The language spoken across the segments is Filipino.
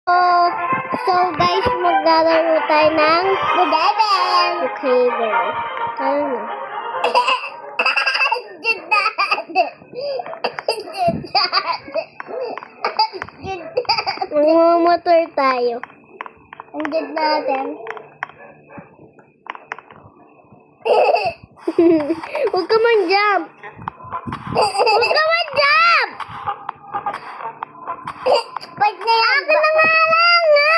So guys, maglalaro tayo ng Budaben. Okay, well. Ano? Motor tayo. Andiyan natin. Huwag ka man-jump. Huwag ka man-jump. Pag na yan. Akin na nga lang nga.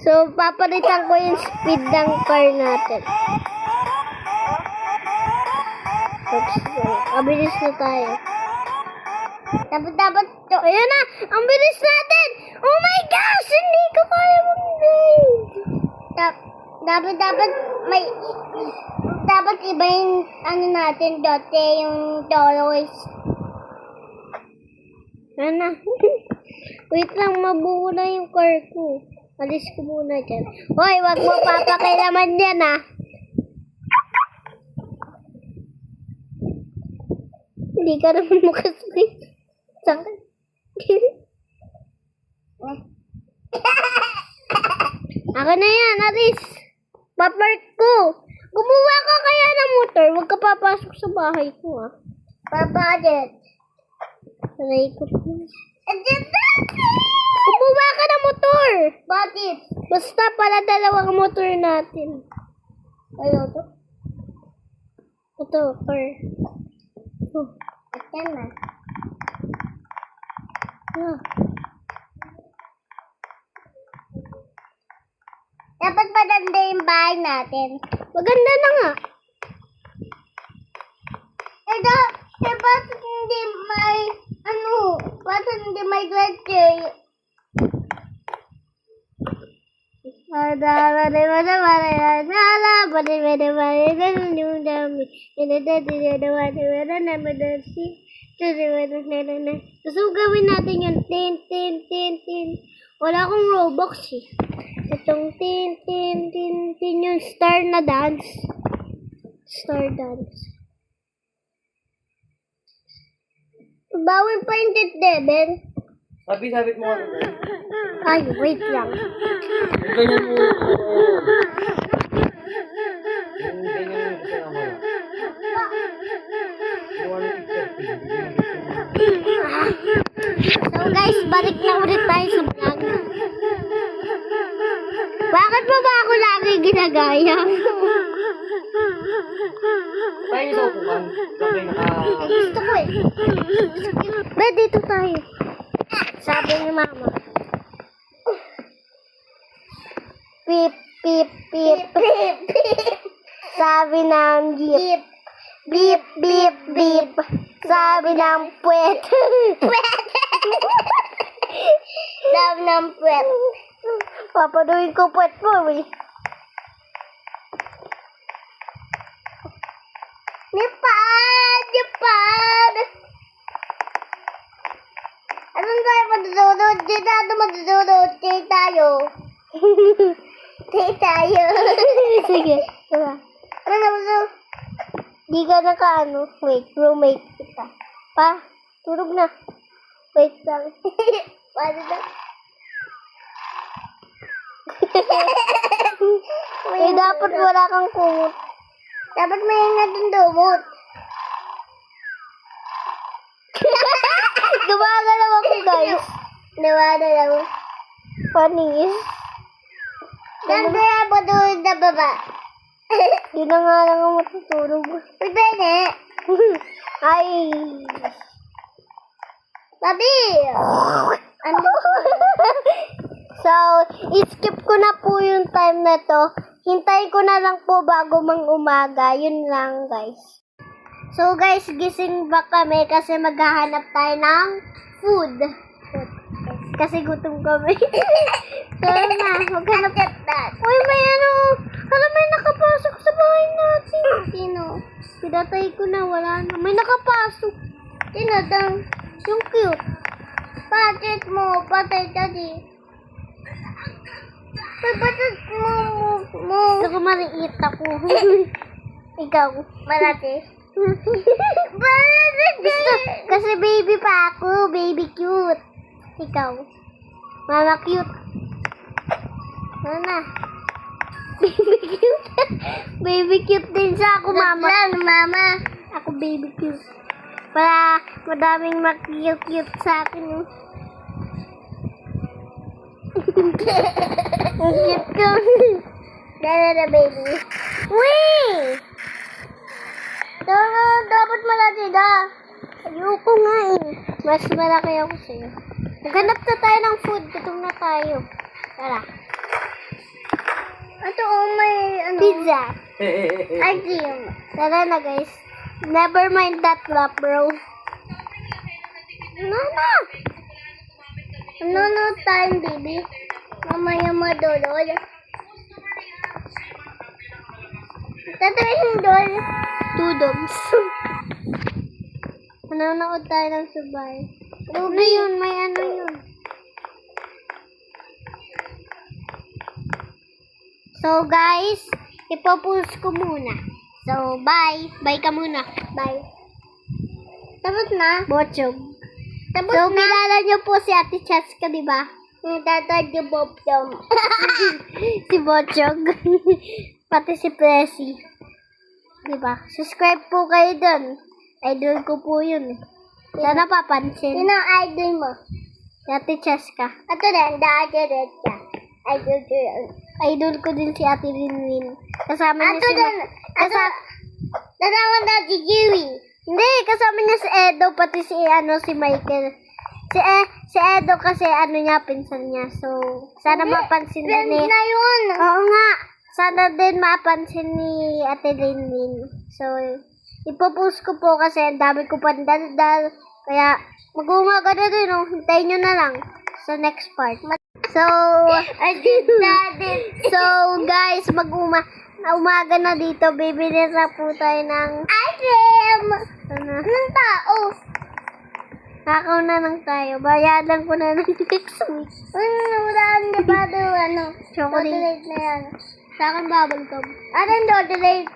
So, papalitan ko yung speed ng car natin. Oops. Abilis na tayo. Dapat. Ayan na! Ang bilis natin! Oh my gosh! Hindi ko kaya mag-drive. Dapat iba yung ano natin dati, yung dollars. Ayan na. Wait lang, mabuo na yung car ko. Alis ko muna dyan. Hoy, wag mo papakilaman yan ah. Hindi ka naman makasakit. Saan? Ako na yan, Aris. Papark ko. Gumawa ka kaya ng motor. Huwag ka papasok sa bahay ko, ah. Bakit? Aray ko. Gumawa ka ng motor. Bakit? Basta pala dalawang motor natin. Ano to? Ito, car. Ayan na. Dapat maganda yung bahay natin. Maganda na nga. Bakit hindi may, bakit hindi may glacier? So, gawin natin yung tin. Wala akong Robux eh. Itong tin yung star na dance. Star dance. Bawal pa yung Devil. Sabit mo ano. Ay, wait lang. Yung ganyan mo. Yung ganyan mo kasama. So guys, balik na ulit tayo sa vlog. Bakit mo ba ako lagi ginagaya? Tayo sa upuan. Sabay Gusto ko eh. Ba't dito tayo? Sabi ni mama. Pip. Sabi ng jeep. Beep. Sabi ng puwet. Sabi ng puwet. Papaduin ko puwet mo eh. Japan! Anong tayo matutulog? Stay tayo. Sige. Diba? Ano na mo? Di ka nakaano. Wait, roommate kita. Pa, tulog na. Wait lang. Paano na? Dapat wala kang kumot. Dapat may natin dumot. Gumagalaw ako, guys. Gumagalaw. Panis. Nandaya ba doon na baba? Di na nga lang ako matutulog. Pwede. Ay. Babi. Ano? So, skip ko na po yung time na to. Hintayin ko na lang po bago umaga. Yun lang, guys. So, guys, gising ba kami kasi maghahanap tayo ng food. Kasi gutom kami. So, maghanap tayo. Uy, may may nakapasok sa bahay natin. Sino? Pinatay ko na, wala na. May nakapasok. Sino daw? Yung cute. Patit mo, patay daddy. Patit mo. Gusto ko maliit ako. Ikaw. Malaki. Gusto, kasi baby pa ako. Baby cute. Ikaw. Mama cute. Ano na? Baby cute. Baby cute din siya ako, mama. Mama. Ako baby cute. Para madaming mag-cute sa akin. Ang cute ko. Dala na, baby. Wee! Dapat malaki na. Ayoko nga eh. Mas malaki ako sa'yo. Maghanap na tayo ng food. Gutom na tayo. Tara. Ito may pizza. Ice cream. Tara na, guys. Never mind that rap, bro. No time, baby. Mamaya madolol. Tatayin doon. 2 dogs. Manonood tayo ng sabay. Ruby yun, may ano yun. So guys, ipopost ko muna. So bye. Bye ka muna. Bye. Tapos na? Bochog. Tapos so, na? Kilala niyo po si Ate Chaska, di ba? Yung tatay ni Bochog. Si Bochog. Pati si Presi. Diba? Subscribe po kayo dun. Idol ko po yun. Sana papansin. Sino ang idol mo? Si Ate Chaska. Ato din, Ate Chaska. Idol ko yun. Idol ko din si Ate Rinwin. Kasama niya si... Kasama na si Jiwi. Hindi, kasama niya si Edo, pati si Michael. Si Edo kasi niya, pinsan niya. So, sana mapansin din eh. Na yun. Oo nga. Sana din mapansin ni Ate Rinwin. So, ipopost ko po kasi ang dami ko pang daldal. Kaya, mag-umaga na din. Hintayin nyo na lang sa next part. So, guys, umaga na dito. Bibili na po tayo ng ice cream. Ng tao. Nakaw na lang tayo. Bayadan ko na ng next week. Wala na ba doon? Chocolate na yan. Sa akin bubble gum. Anong chocolate?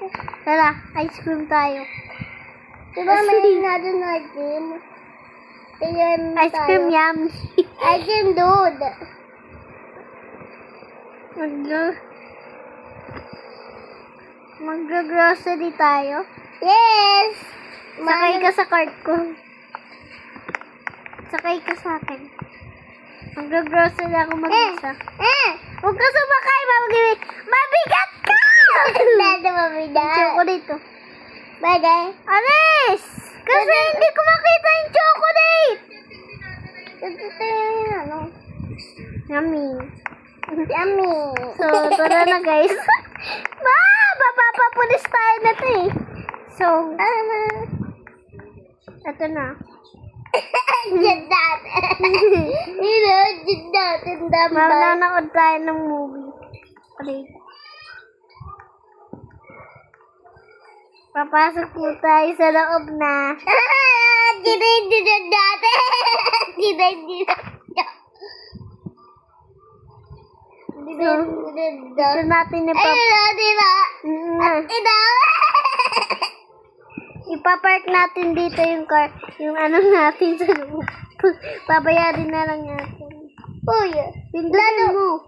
Tara, ice cream tayo. Diba may natin ice cream? Ice cream yummy. Ice cream dude. Mag-grocery tayo? Yes! Sakay ka sa cart ko. Sakay ka sa akin. Mag-grocery ako mag-isa. Huwag ka sumakay, mabigat ka! Dada, mabigat. Chocolate to. Bagay. Alis! Kasi hindi ko makita yung chocolate! Ito yung Yummy. Yummy. So, tara na guys. Papapulis tayo na to eh. So, ito na. Jindat. Jindat. Manonood tayo ng movie. Okay. Papasok po tayo sa loob na. Jindat. Dito natin ipapark natin dito yung car, yung natin sa loob. Pabayarin na lang natin. Uy, pindutin mo.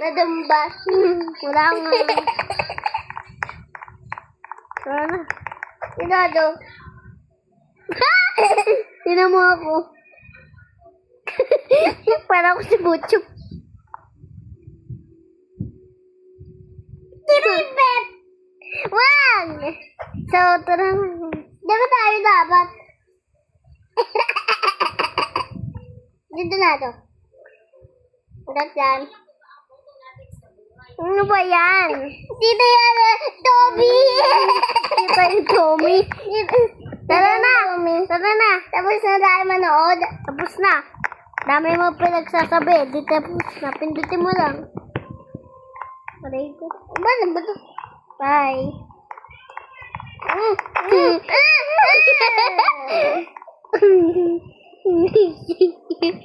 Nadumba. Wala nga. Wala na. Pinado. Tinan mo ako. Para ako si Butchok. Tinipip! Wag! So, tara na. Diba tayo dapat? Dito na to. Ulat yan. Ano ba yan? Dito yan, Tommy! Dito yung Tommy. Tara na! Tara na! Tapos na tayo manood. Tapos na. Dami mo pinagsasabi. Di tapos na. Pindutin mo lang. Aray ko. Ba na ba ito? Bye.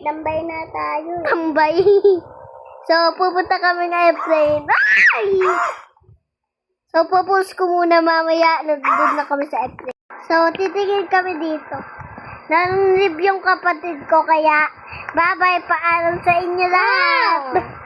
Tambay na tayo. Tambay. So, pupunta kami ng airplane. Ay! So, pupost ko muna mamaya. Nandun na kami sa airplane. So, titigil kami dito. Nanlib yung kapatid ko, kaya bye-bye, paalam sa inyo lahat.